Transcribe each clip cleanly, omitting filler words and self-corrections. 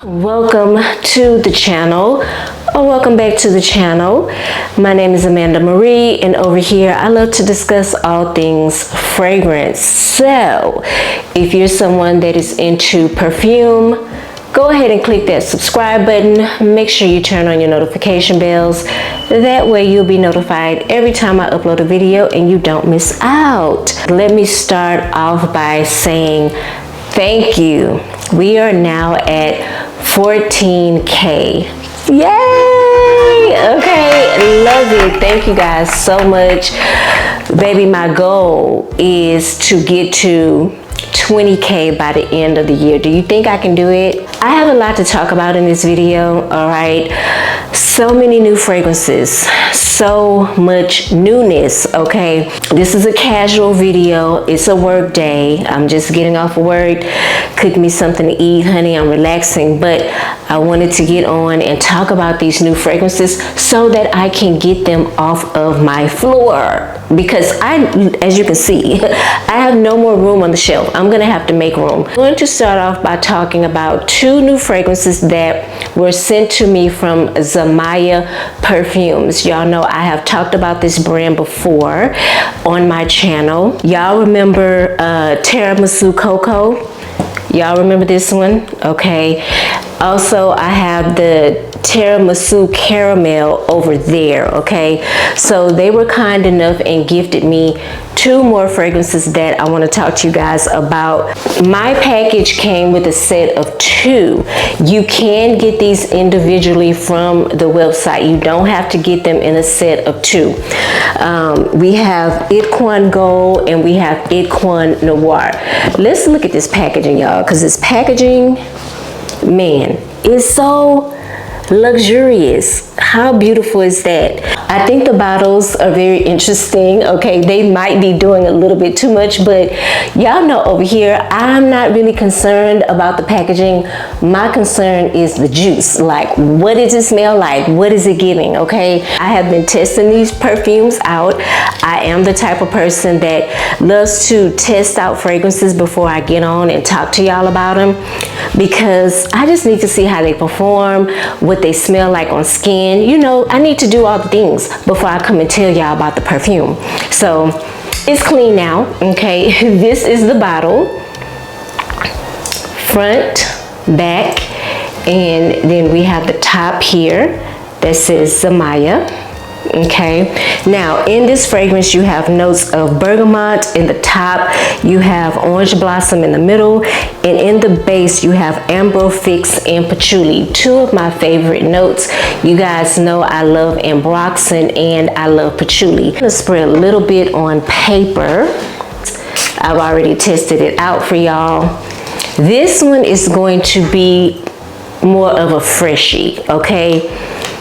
Welcome to the channel, or welcome back to the channel. My name is Amanda Marie, and over here I love to discuss all things fragrance. So if you're someone that is into perfume, go ahead and click that subscribe button. Make sure you turn on your notification bells. That way you'll be notified every time I upload a video and you don't miss out. Let me start off by saying thank you. We are now at 14K. Yay! Okay, love it. Thank you guys so much. Baby, my goal is to get to 20K by the end of the year. Do you think I can do it? I have a lot to talk about in this video, all right? So many new fragrances, so much newness, okay? This is a casual video. It's a work day. I'm just getting off of work, cooking me something to eat, honey. I'm relaxing, but I wanted to get on and talk about these new fragrances so that I can get them off of my floor, because as you can see, I have no more room on the shelf. I'm gonna have to make room. I'm going to start off by talking about two new fragrances that were sent to me from Zimaya Perfumes. Y'all know I have talked about this brand before on my channel. Y'all remember Tiramisu Cocoa? Y'all remember this one? Okay. Also, I have the Tiramisu Caramel over there, okay? So they were kind enough and gifted me two more fragrances that I want to talk to you guys about. My package came with a set of two. You can get these individually from the website. You don't have to get them in a set of two. We have Itqan Gold and we have Itqan Noir. Let's look at this packaging, y'all, because this packaging, man, is so luxurious. How beautiful is that? I think the bottles are very interesting. Okay, they might be doing a little bit too much, but y'all know over here I'm not really concerned about the packaging. My concern is the juice. Like, what does it smell like? What is it giving? Okay, I have been testing these perfumes out. I am the type of person that loves to test out fragrances before I get on and talk to y'all about them, because I just need to see how they perform, what they smell like on skin. You know, I need to do all the things before I come and tell y'all about the perfume. So it's clean now, okay? This is the bottle, front, back, and then we have the top here that says Zamaya. Okay, now in this fragrance you have notes of bergamot in the top, you have orange blossom in the middle, and in the base you have ambrofix and patchouli, two of my favorite notes. You guys know I love ambroxan and I love patchouli. I'm gonna spray a little bit on paper. I've already tested it out for y'all. This one is going to be more of a freshie, okay?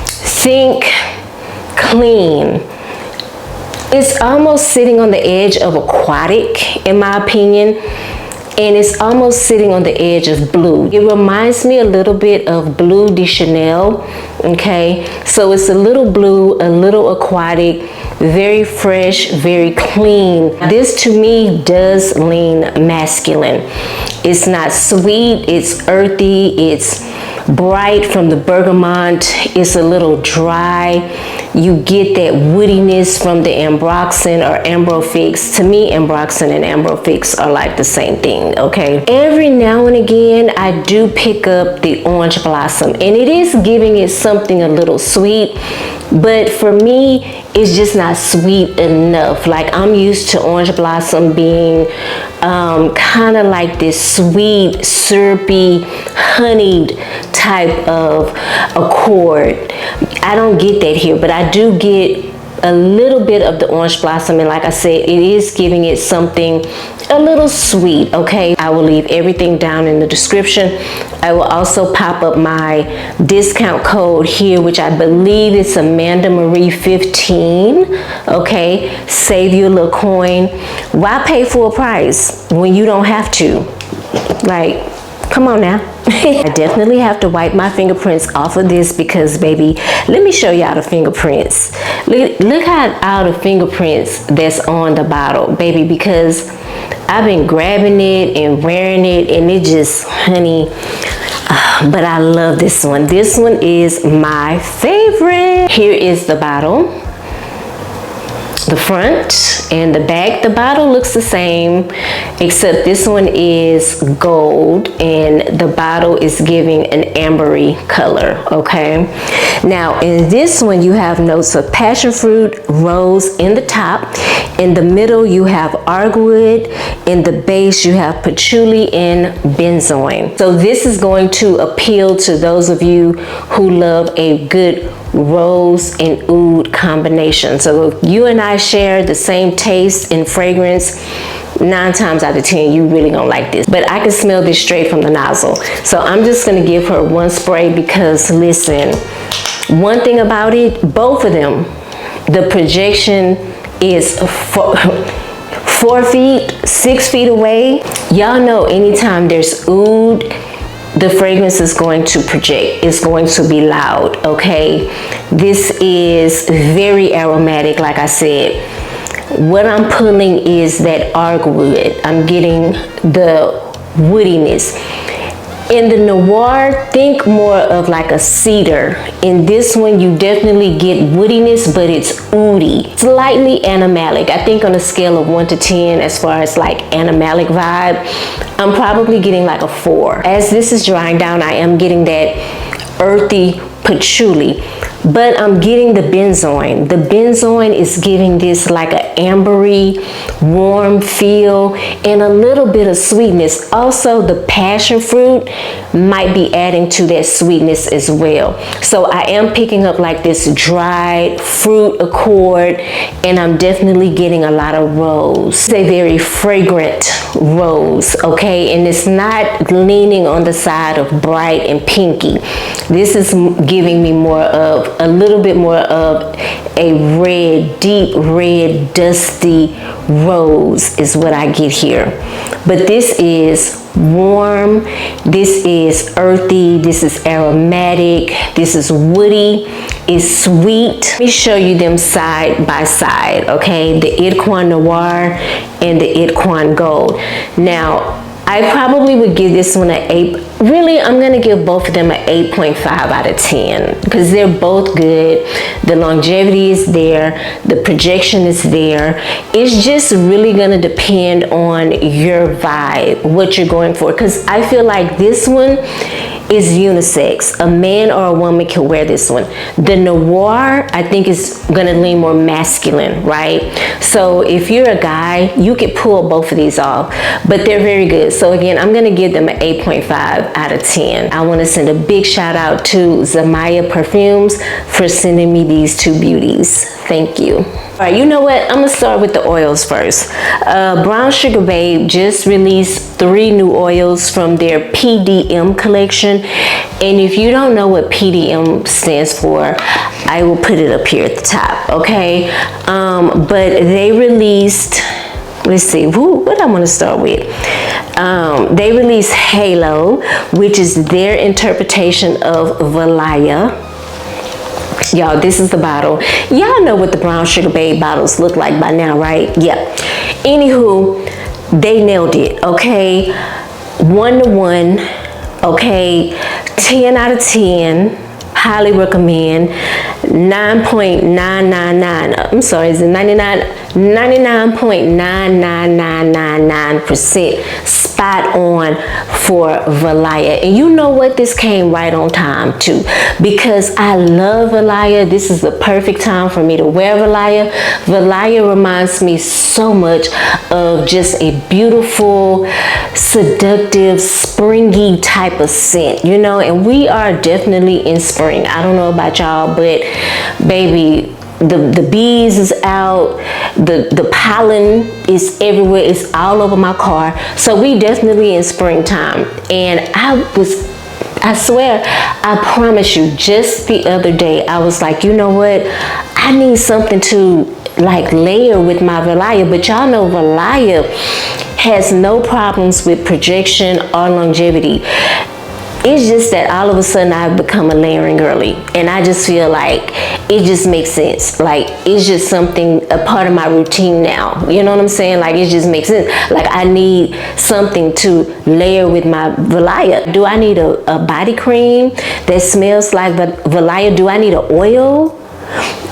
Think clean. It's almost sitting on the edge of aquatic, in my opinion, and it's almost sitting on the edge of blue. It reminds me a little bit of Bleu de Chanel, okay? So it's a little blue, a little aquatic, very fresh, very clean. This to me does lean masculine. It's not sweet, it's earthy, it's bright from the bergamot, it's a little dry. You get that woodiness from the ambroxan or ambrofix. To me, ambroxan and ambrofix are like the same thing, okay? Every now and again, I do pick up the orange blossom, and it is giving it something a little sweet, but for me, it's just not sweet enough. Like, I'm used to orange blossom being kind of like this sweet, syrupy, honeyed type of accord. I don't get that here, but I do get a little bit of the orange blossom, and like I said, it is giving it something a little sweet, okay? I will leave everything down in the description. I will also pop up my discount code here, which I believe is Amanda Marie 15, okay? Save you a little coin. Why pay full price when you don't have to? Like, come on now. I definitely have to wipe my fingerprints off of this because, baby, let me show y'all the fingerprints. Look how all the fingerprints that's on the bottle, baby, because I've been grabbing it and wearing it, and it just, honey, But I love this one. This one is my favorite. Here is the bottle, the front and the back. The bottle looks the same, except this one is gold and the bottle is giving an ambery color. Okay, now in this one you have notes of passion fruit, rose in the top. In the middle you have argwood. In the base you have patchouli and benzoin. So this is going to appeal to those of you who love a good rose and oud combination. So if you and I share the same taste and fragrance, 9 times out of 10 you really gonna like this. But I can smell this straight from the nozzle. So I'm just gonna give her one spray because listen, one thing about it, both of them, the projection is 4 feet, 6 feet away. Y'all know anytime there's oud, the fragrance is going to project. It's going to be loud, okay? This is very aromatic, like I said. What I'm pulling is that argwood. I'm getting the woodiness. In the Noir, think more of like a cedar. In this one, you definitely get woodiness, but it's oudy. Slightly animalic. I think on a scale of 1 to 10, as far as like animalic vibe, I'm probably getting like a 4. As this is drying down, I am getting that earthy patchouli. But I'm getting the benzoin. The benzoin is giving this like an ambery, warm feel and a little bit of sweetness. Also, the passion fruit might be adding to that sweetness as well. So I am picking up like this dried fruit accord, and I'm definitely getting a lot of rose. It's a very fragrant rose, okay? And it's not leaning on the side of bright and pinky. This is giving me more of a little bit more of a red, deep red, dusty rose is what I get here. But this is warm, this is earthy, this is aromatic, this is woody, it's sweet. Let me show you them side by side, okay? The Itqan Noir and the Itqan Gold. Now, I probably would give this one an 8. Really, I'm gonna give both of them an 8.5 out of 10 because they're both good. The longevity is there, the projection is there. It's just really gonna depend on your vibe, what you're going for. Because I feel like this one is unisex. A man or a woman can wear this one. The Noir, I think, is gonna lean more masculine, right? So if you're a guy, you could pull both of these off, but they're very good. So again, I'm gonna give them an 8.5 out of 10. I wanna send a big shout out to Zimaya Perfumes for sending me these two beauties. Thank you. All right, you know what? I'm gonna start with the oils first. Brown Sugar Babe just released 3 new oils from their PDM collection. And if you don't know what PDM stands for, I will put it up here at the top, okay? But they released, let's see, what I want to start with. They released Halo, which is their interpretation of Valaya. Y'all, this is the bottle. Y'all know what the Brown Sugar Babe bottles look like by now, right? Yeah. Anywho, they nailed it, okay? 1 to 1, okay? 10 out of 10. Highly recommend. 9.9999. I'm sorry, is it 99.99999% spot on for Valaya. And you know what? This came right on time too, because I love Valaya. This is the perfect time for me to wear Valaya. Valaya reminds me so much of just a beautiful, seductive, springy type of scent, you know, and we are definitely in spring. I don't know about y'all, but baby, the bees is out, the pollen is everywhere, it's all over my car. So we definitely in springtime. And I swear, I promise you, just the other day I was like, you know what, I need something to like layer with my Valaya. But y'all know Valaya has no problems with projection or longevity. It's just that all of a sudden I've become a layering girly, and I just feel like it just makes sense. Like, it's just something, a part of my routine now. You know what I'm saying? Like, it just makes sense. Like, I need something to layer with my Valaya. Do I need a body cream that smells like Valaya? Do I need an oil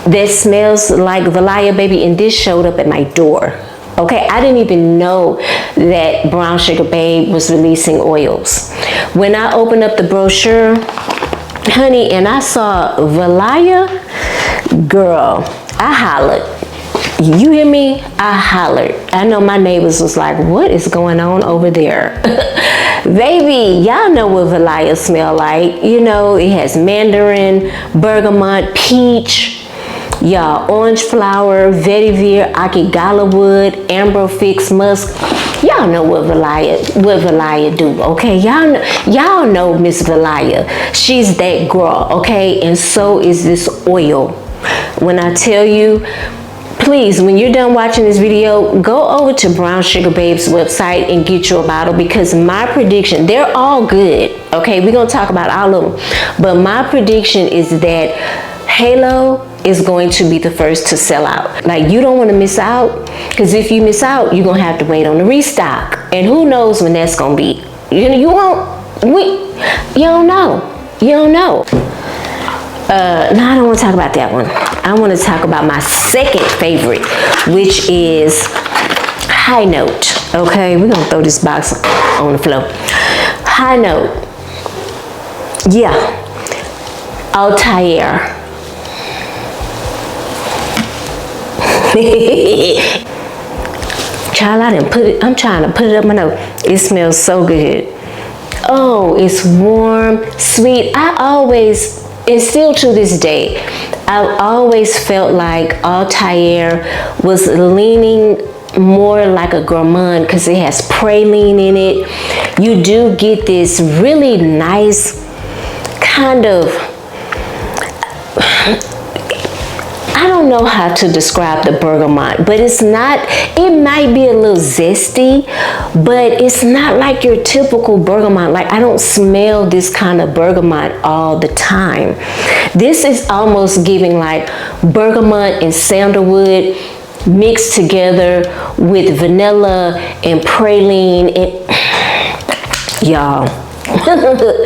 that smells like Valaya, baby? And this showed up at my door. Okay, I didn't even know that Brown Sugar Babe was releasing oils. When I opened up the brochure, honey, and I saw Valaya, girl, I hollered. You hear me? I hollered. I know my neighbors was like, what is going on over there? Baby, y'all know what Valaya smell like. You know, it has mandarin, bergamot, peach, y'all, orange flower, vetiver, akigala wood, amber fix musk. Y'all know what Valaya do, okay? Y'all know Miss Valaya. She's that girl, okay? And so is this oil. When I tell you, please, when you're done watching this video, go over to Brown Sugar Babe's website and get you a bottle, because my prediction, they're all good, okay? We're gonna talk about all of them, but my prediction is that Halo is going to be the first to sell out. Like, you don't want to miss out, because if you miss out, you're gonna have to wait on the restock, and who knows when that's gonna be. You don't know. No, I don't want to talk about that one. I want to talk about my second favorite, which is High Note. Okay, we're gonna throw this box on the floor. High Note, yeah, Altair. Child, I didn't put it, I'm trying to put it up my nose. It smells so good. Oh, it's warm, sweet. I always, and still to this day, I've always felt like Altair was leaning more like a gourmand, because it has praline in it. You do get this really nice kind of, I don't know how to describe the bergamot, but it's not, it might be a little zesty, but it's not like your typical bergamot. Like, I don't smell this kind of bergamot all the time. This is almost giving like bergamot and sandalwood mixed together with vanilla and praline. And y'all,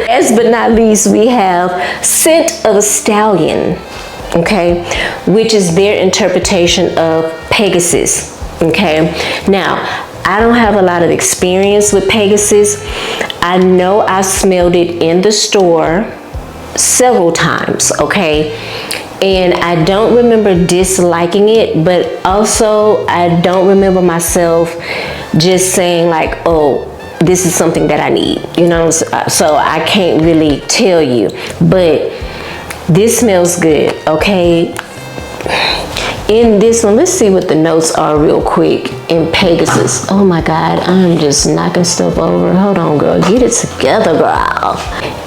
last but not least, we have Scent of a Stallion. Okay, which is their interpretation of Pegasus. Okay, now I don't have a lot of experience with Pegasus. I know I smelled it in the store several times, okay, and I don't remember disliking it, but also I don't remember myself just saying like, oh, this is something that I need, you know. So I can't really tell you, but this smells good, okay? In this one, let's see what the notes are real quick. In Pegasus, oh my God, I'm just knocking stuff over. Hold on, girl, get it together, girl.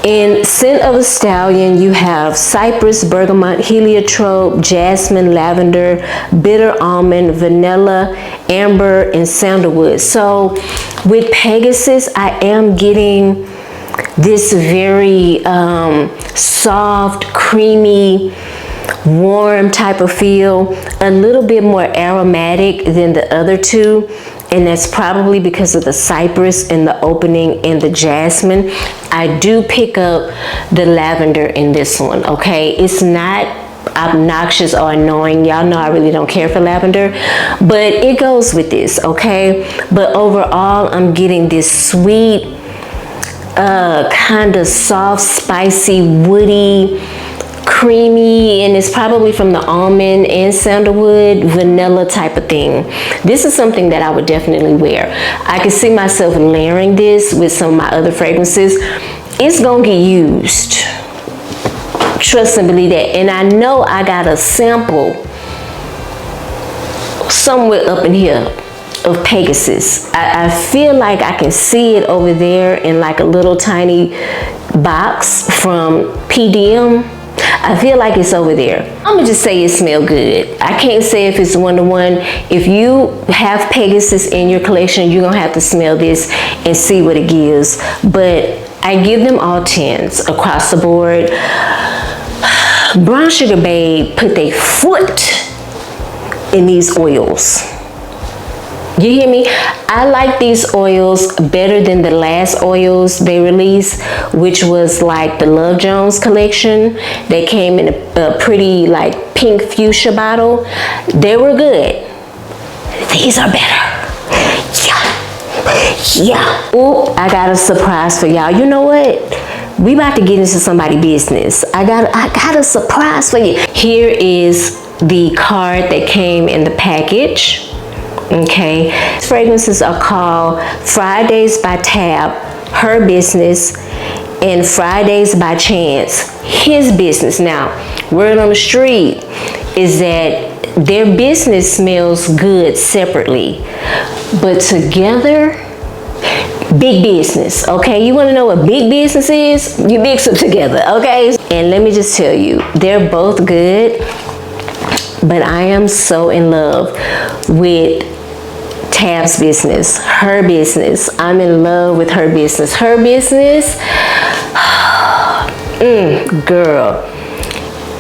In Scent of a Stallion, you have cypress, bergamot, heliotrope, jasmine, lavender, bitter almond, vanilla, amber, and sandalwood. So with Pegasus, I am getting this very soft, creamy, warm type of feel, a little bit more aromatic than the other two, and that's probably because of the cypress in the opening and the jasmine. I do pick up the lavender in this one, okay? It's not obnoxious or annoying. Y'all know I really don't care for lavender, but it goes with this, okay? But overall, I'm getting this sweet, kind of soft, spicy, woody, creamy, and it's probably from the almond and sandalwood, vanilla type of thing. This is something that I would definitely wear. I can see myself layering this with some of my other fragrances. It's gonna get used. Trust and believe that. And I know I got a sample somewhere up in here of Pegasus. I feel like I can see it over there in like a little tiny box from PDM. I feel like it's over there. I'm gonna just say it smells good. I can't say if it's one-to-one. If you have Pegasus in your collection, you're gonna have to smell this and see what it gives. But I give them all 10s across the board. Brown Sugar Babe put their foot in these oils. You hear me? I like these oils better than the last oils they released, which was like the Love Jones collection. They came in a pretty like pink fuchsia bottle. They were good. These are better. Yeah. Oh, I got a surprise for y'all. You know what? We about to get into somebody's business. I got a surprise for you. Here is the card that came in the package. Okay, these fragrances are called Fridays by Tab, Her Business, and Fridays by Chance, His Business. Now, word on the street is that their business smells good separately, but together, big business. Okay, you want to know what big business is? You mix them together. Okay, and let me just tell you, they're both good, but I am so in love with Tab's business, Her Business. I'm in love with Her Business. Her Business, girl,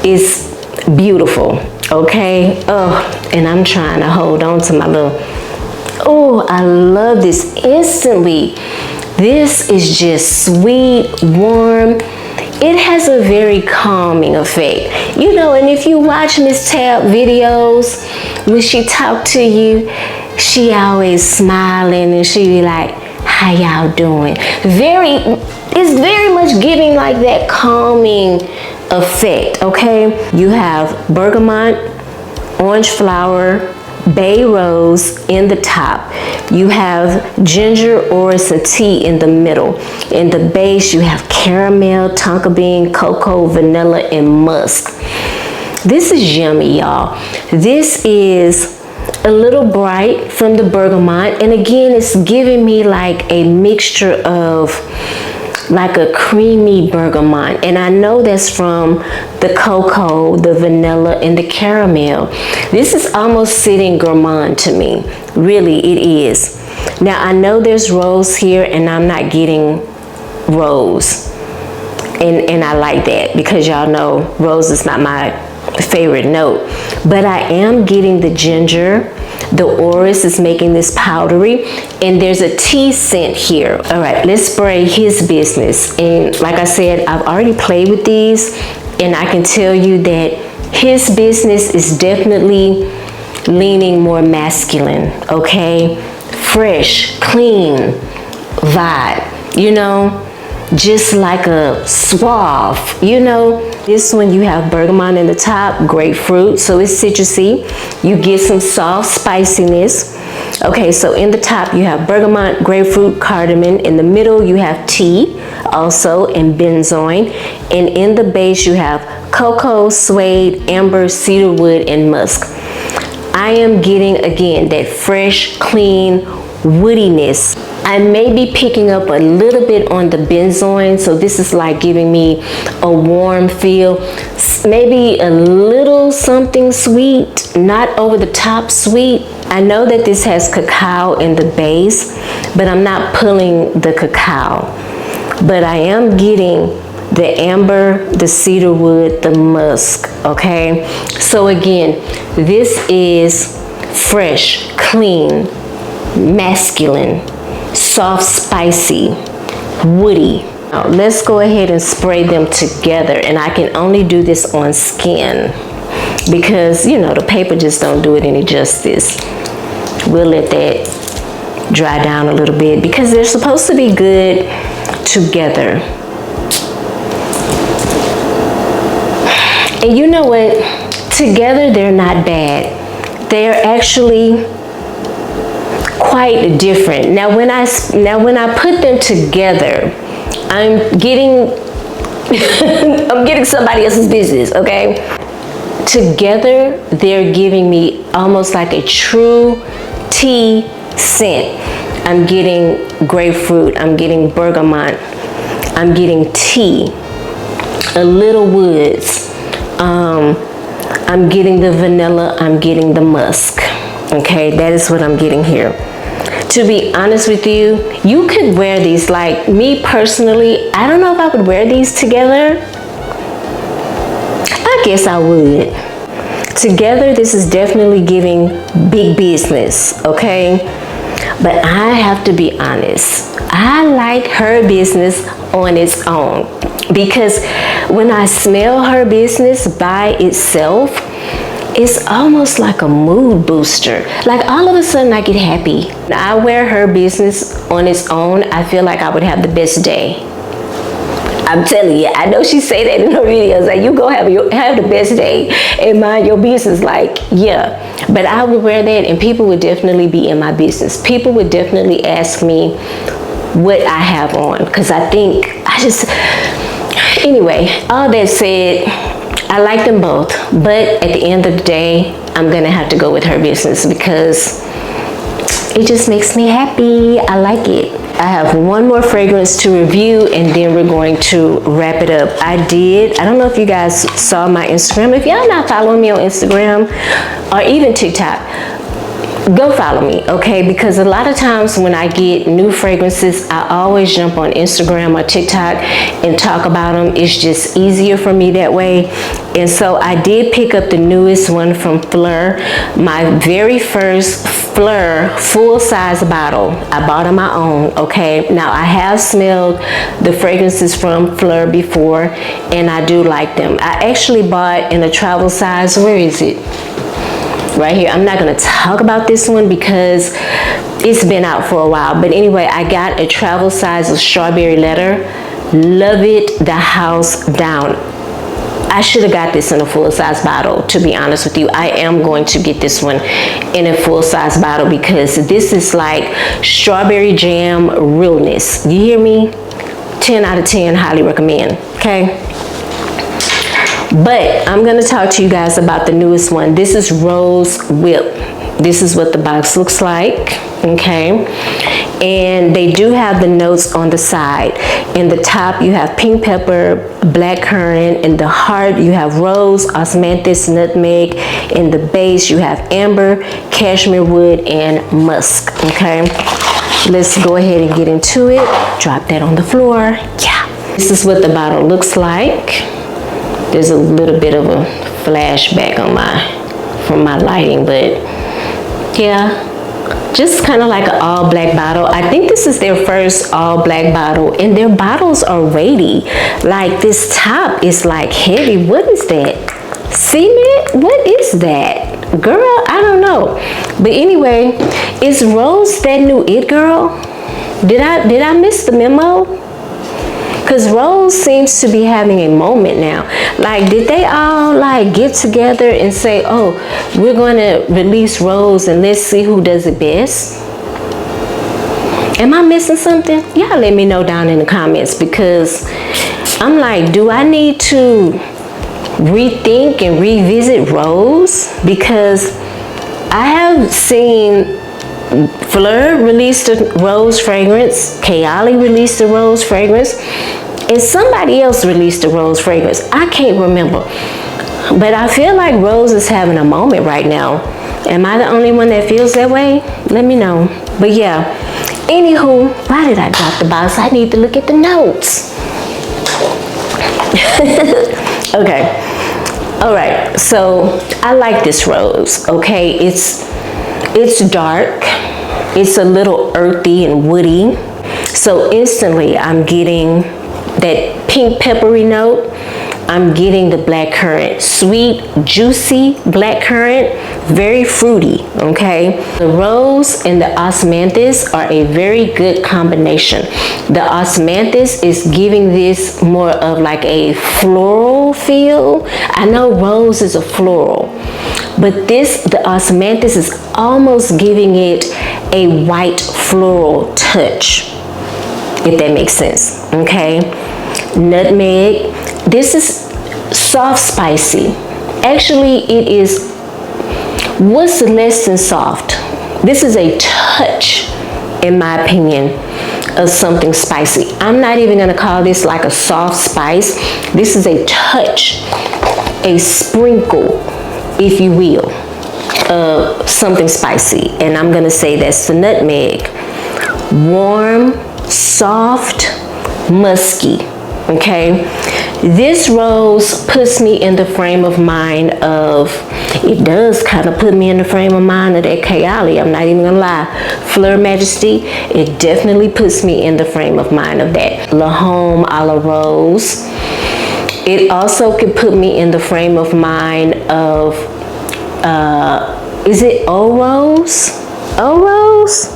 is beautiful. Okay, oh, and I'm trying to hold on to my little. Oh, I love this instantly. This is just sweet, warm. It has a very calming effect. You know, and if you watch Miss Tab videos, when she talk to you, she always smiling and she be like, how y'all doing? It's very much giving like that calming effect, okay? You have bergamot, orange flower, bay rose in the top. You have ginger, orris, and tea in the middle. In the base, you have caramel, tonka bean, cocoa, vanilla, and musk. This is yummy, y'all. This is a little bright from the bergamot, and again, it's giving me like a mixture of like a creamy bergamot, and I know that's from the cocoa, the vanilla, and the caramel. This is almost sitting gourmand to me. Really, it is. Now, I know there's rose here, and I'm not getting rose, and I like that because y'all know rose is not my favorite note, but I am getting the ginger. The orris is making this powdery, and there's a tea scent here. All right, let's spray His Business. And like I said, I've already played with these, and I can tell you that His Business is definitely leaning more masculine, okay? Fresh, clean vibe, you know? Just like a suave, you know. This one you have bergamot in the top, grapefruit, so it's citrusy. You get some soft spiciness. Okay, so in the top you have bergamot, grapefruit, cardamom. In the middle you have tea also, and benzoin. And in the base you have cocoa, suede, amber, cedarwood, and musk. I am getting again that fresh, clean woodiness. I may be picking up a little bit on the benzoin, so this is like giving me a warm feel. Maybe a little something sweet, not over the top sweet. I know that this has cacao in the base, but I'm not pulling the cacao. But I am getting the amber, the cedarwood, the musk, okay? So again, this is fresh, clean, masculine, soft, spicy, woody. Now, let's go ahead and spray them together, and I can only do this on skin because, you know, the paper just don't do it any justice. We'll let that dry down a little bit because they're supposed to be good together. And you know what? Together, they're not bad. They're actually quite different. Now when I put them together, I'm getting I'm getting somebody else's business, okay? Together, they're giving me almost like a true tea scent. I'm getting grapefruit, I'm getting bergamot, I'm getting tea, a little woods. I'm getting the vanilla, I'm getting the musk. Okay, that is what I'm getting here. To be honest with you, you could wear these. Like me personally, I don't know if I would wear these together. I guess I would. Together, this is definitely giving big business, okay? But I have to be honest, I like her business on its own, because when I smell her business by itself, it's almost like a mood booster. Like all of a sudden I get happy. When I wear her business on its own, I feel like I would have the best day. I'm telling you, I know she say that in her videos, like you go have the best day and mind your business. Like, yeah, but I would wear that and people would definitely be in my business. People would definitely ask me what I have on, because anyway, all that said, I like them both, but at the end of the day, I'm gonna have to go with her business because it just makes me happy. I like it. I have one more fragrance to review and then we're going to wrap it up. I don't know if you guys saw my Instagram. If y'all not following me on Instagram or even TikTok, go follow me, okay? Because a lot of times when I get new fragrances, I always jump on Instagram or TikTok and talk about them. It's just easier for me that way. And so I did pick up the newest one from Phlur, my very first Phlur full-size bottle. I bought on my own, okay? Now I have smelled the fragrances from Phlur before and I do like them. I actually bought in a travel size. Where is it? Right here. I'm not going to talk about this one because it's been out for a while, but anyway, I got a travel size of Strawberry Letter. Love it the house down. I should have got this in a full-size bottle, to be honest with you. I am going to get this one in a full-size bottle because this is like strawberry jam realness. You hear me? 10 out of 10, highly recommend, okay? But I'm going to talk to you guys about the newest one. This is Rose Whip. This is what the box looks like, okay? And they do have the notes on the side. In the top, you have pink pepper, blackcurrant. In the heart, you have rose, osmanthus, nutmeg. In the base, you have amber, cashmere wood, and musk, okay? Let's go ahead and get into it. Drop that on the floor. Yeah. This is what the bottle looks like. There's a little bit of a flashback on from my lighting, but yeah, just kind of like an all black bottle. I think this is their first all black bottle and their bottles are weighty. Like this top is like heavy. What is that? Cement? What is that? Girl, I don't know. But anyway, is Rose that new it girl? Did I miss the memo? Because Rose seems to be having a moment now. Like, did they all like get together and say, oh, we're going to release Rose and let's see who does it best? Am I missing something? Y'all let me know down in the comments, because I'm like, do I need to rethink and revisit Rose? Because I have seen Phlur released a rose fragrance, Kayali released a rose fragrance, and somebody else released a rose fragrance. I can't remember. But I feel like Rose is having a moment right now. Am I the only one that feels that way? Let me know. But yeah, anywho, why did I drop the box? I need to look at the notes. Okay. All right. So I like this rose, okay? It's dark, it's a little earthy and woody. So instantly I'm getting that pink peppery note. I'm getting the blackcurrant, sweet, juicy blackcurrant, very fruity, okay? The rose and the osmanthus are a very good combination. The osmanthus is giving this more of like a floral feel. I know rose is a floral, but the osmanthus is almost giving it a white floral touch, if that makes sense, okay? Nutmeg. This is soft spicy. Actually, it is what's less than soft. This is a touch, in my opinion, of something spicy. I'm not even gonna call this like a soft spice. This is a touch, a sprinkle, if you will. something spicy, and I'm gonna say that's the nutmeg. Warm, soft, musky. Okay, this rose puts me in the frame of mind of, it does kind of put me in the frame of mind of that Kayali. I'm not even gonna lie. Phlur Majesty, it definitely puts me in the frame of mind of that. L'Homme à la Rose. It also could put me in the frame of mind of, is it Ohhh Rose? Ohhh Rose?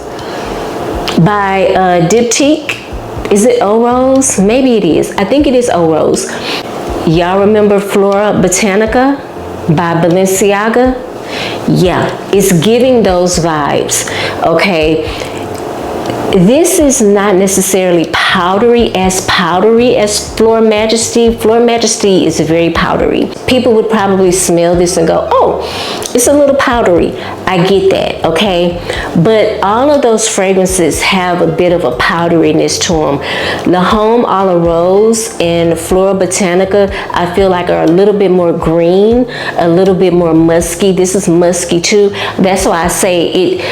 By Diptyque. Is it Ohhh Rose? Maybe it is. I think it is Ohhh Rose. Y'all remember Flora Botanica by Balenciaga? Yeah, it's giving those vibes, okay? This is not necessarily powdery as Phlur Majesty. Phlur Majesty is very powdery. People would probably smell this and go, oh, it's a little powdery. I get that, okay? But all of those fragrances have a bit of a powderiness to them. L'Homme à la Rose and Flora Botanica, I feel like are a little bit more green, a little bit more musky. This is musky too. That's why I say it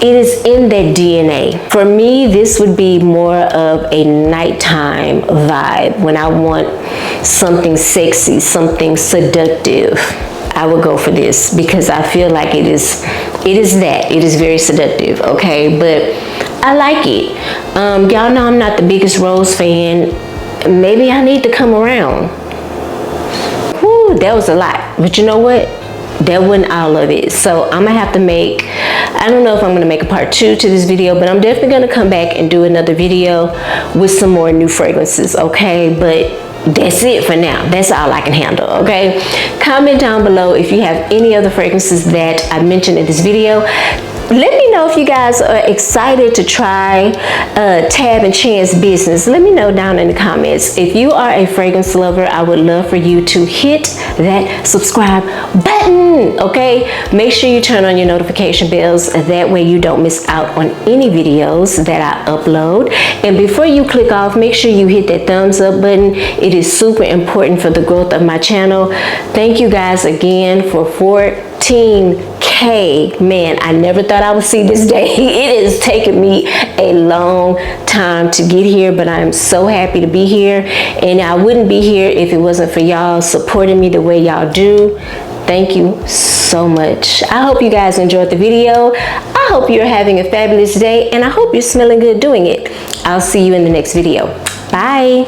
is in that DNA. For me, this would be more of a nighttime vibe. When I want something sexy, something seductive, I would go for this because I feel like it is very seductive, okay? But I like it. Y'all know I'm not the biggest rose fan. Maybe I need to come around. Whew, that was a lot. But you know what? That wasn't all of it. So I'm gonna have to make, I don't know if I'm gonna make a part 2 to this video, but I'm definitely gonna come back and do another video with some more new fragrances, okay? But that's it for now. That's all I can handle, okay? Comment down below if you have any other fragrances that I mentioned in this video. Let me know if you guys are excited to try Tab and Chance business. Let me know down in the comments. If you are a fragrance lover, I would love for you to hit that subscribe button, okay? Make sure you turn on your notification bells. That way you don't miss out on any videos that I upload. And before you click off, make sure you hit that thumbs up button. It is super important for the growth of my channel. Thank you guys again for 14K. Man, I never thought I would see this day. It has taken me a long time to get here, but I'm so happy to be here. And I wouldn't be here if it wasn't for y'all supporting me the way y'all do. Thank you so much. I hope you guys enjoyed the video. I hope you're having a fabulous day, and I hope you're smelling good doing it. I'll see you in the next video. Bye.